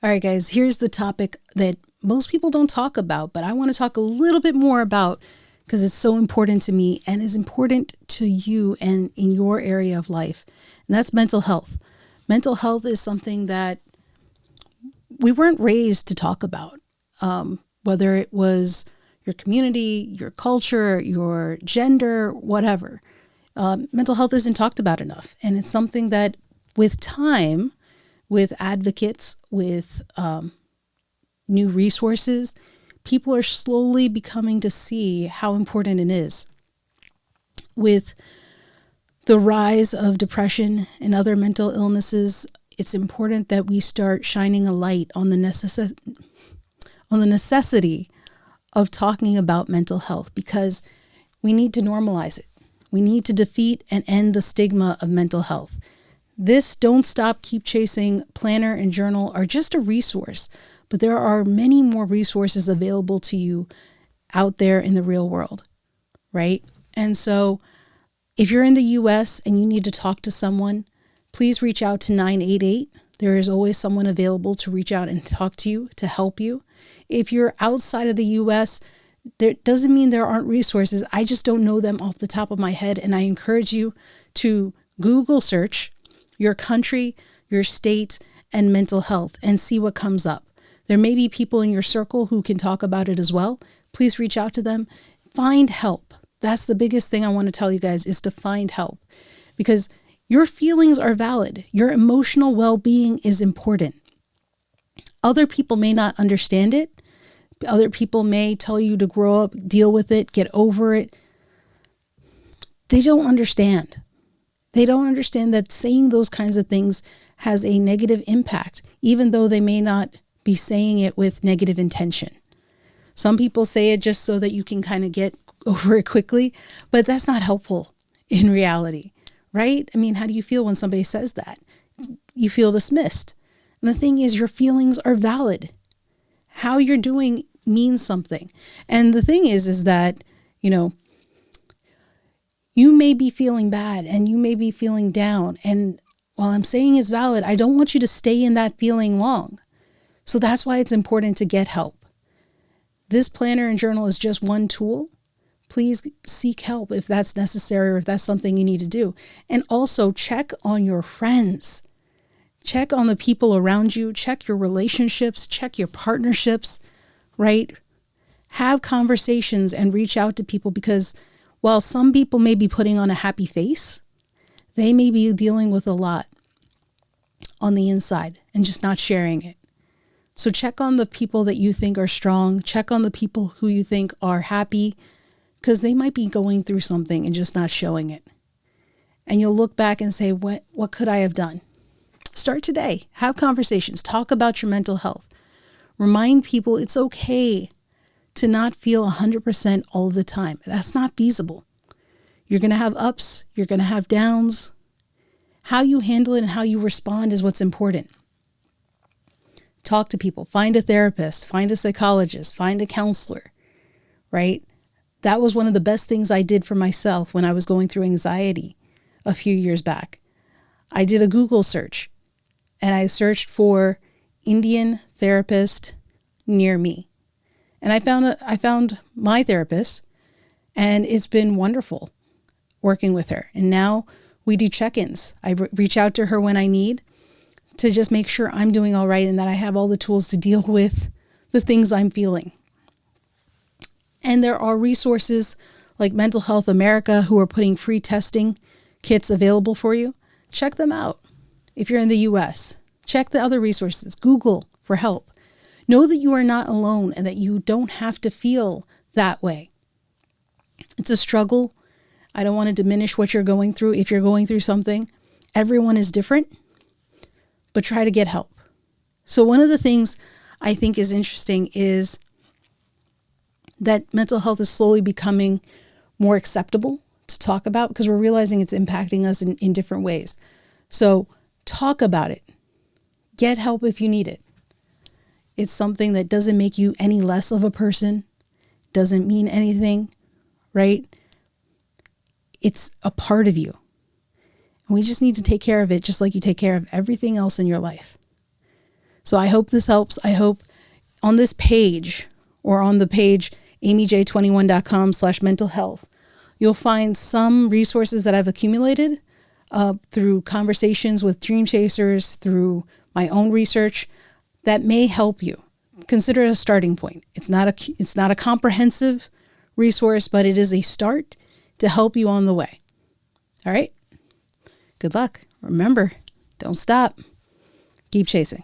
All right, guys, here's the topic that most people don't talk about, but I want to talk a little bit more about because it's so important to me and is important to you and in your area of life. And that's mental health. Mental health is something that we weren't raised to talk about, whether it was your community, your culture, your gender, whatever. Mental health isn't talked about enough. And it's something that with time, with advocates, with new resources, people are slowly becoming to see how important it is. With the rise of depression and other mental illnesses, it's important that we start shining a light on the necessity of talking about mental health, because we need to normalize it. We need to defeat and end the stigma of mental health. This Don't Stop, Keep Chasing planner and journal are just a resource, but there are many more resources available to you out there in the real world, right? And so if you're in the US and you need to talk to someone, please reach out to 988. There is always someone available to reach out and talk to you, to help you. If you're outside of the US, that doesn't mean there aren't resources. I just don't know them off the top of my head. And I encourage you to Google search your country, your state, and mental health and see what comes up. There may be people in your circle who can talk about it as well. Please reach out to them. Find help. That's the biggest thing I want to tell you guys, is to find help, because your feelings are valid. Your emotional well-being is important. Other people may not understand it. Other people may tell you to grow up, deal with it, get over it. They don't understand. They don't understand that saying those kinds of things has a negative impact, even though they may not be saying it with negative intention. Some people say it just so that you can kind of get over it quickly, but that's not helpful in reality, right? I mean, how do you feel when somebody says that? You feel dismissed. And the thing is, your feelings are valid. How you're doing means something. And the thing is that, you may be feeling bad and you may be feeling down. And while I'm saying it's valid, I don't want you to stay in that feeling long. So that's why it's important to get help. This planner and journal is just one tool. Please seek help if that's necessary or if that's something you need to do. And also check on your friends. Check on the people around you. Check your relationships. Check your partnerships, right? Have conversations and reach out to people, because while some people may be putting on a happy face, they may be dealing with a lot on the inside and just not sharing it. So check on the people that you think are strong. Check on the people who you think are happy, because they might be going through something and just not showing it. And you'll look back and say, what could I have done? Start today. Have conversations. Talk about your mental health. Remind people it's okay to not feel 100% all of the time. That's not feasible. You're going to have ups. You're going to have downs. How you handle it and how you respond is what's important. Talk to people. Find a therapist. Find a psychologist. Find a counselor, right? That was one of the best things I did for myself when I was going through anxiety a few years back. I did a Google search and I searched for Indian therapist near me. And I found my therapist, and it's been wonderful working with her. And now we do check-ins. I reach out to her when I need to just make sure I'm doing all right and that I have all the tools to deal with the things I'm feeling. And there are resources like Mental Health America who are putting free testing kits available for you. Check them out. If you're in the US, check the other resources. Google for help. Know that you are not alone and that you don't have to feel that way. It's a struggle. I don't want to diminish what you're going through. If you're going through something, everyone is different, but try to get help. So one of the things I think is interesting is that mental health is slowly becoming more acceptable to talk about, because we're realizing it's impacting us in different ways. So talk about it. Get help if you need it. It's something that doesn't make you any less of a person, doesn't mean anything, right? It's a part of you. And we just need to take care of it just like you take care of everything else in your life. So I hope this helps. I hope on this page or on the page amyj21.com/mental health, you'll find some resources that I've accumulated through conversations with dream chasers, through my own research that may help you. Consider it a starting point. It's not a comprehensive resource, but it is a start to help you on the way. All right. Good luck. Remember, don't stop. Keep chasing.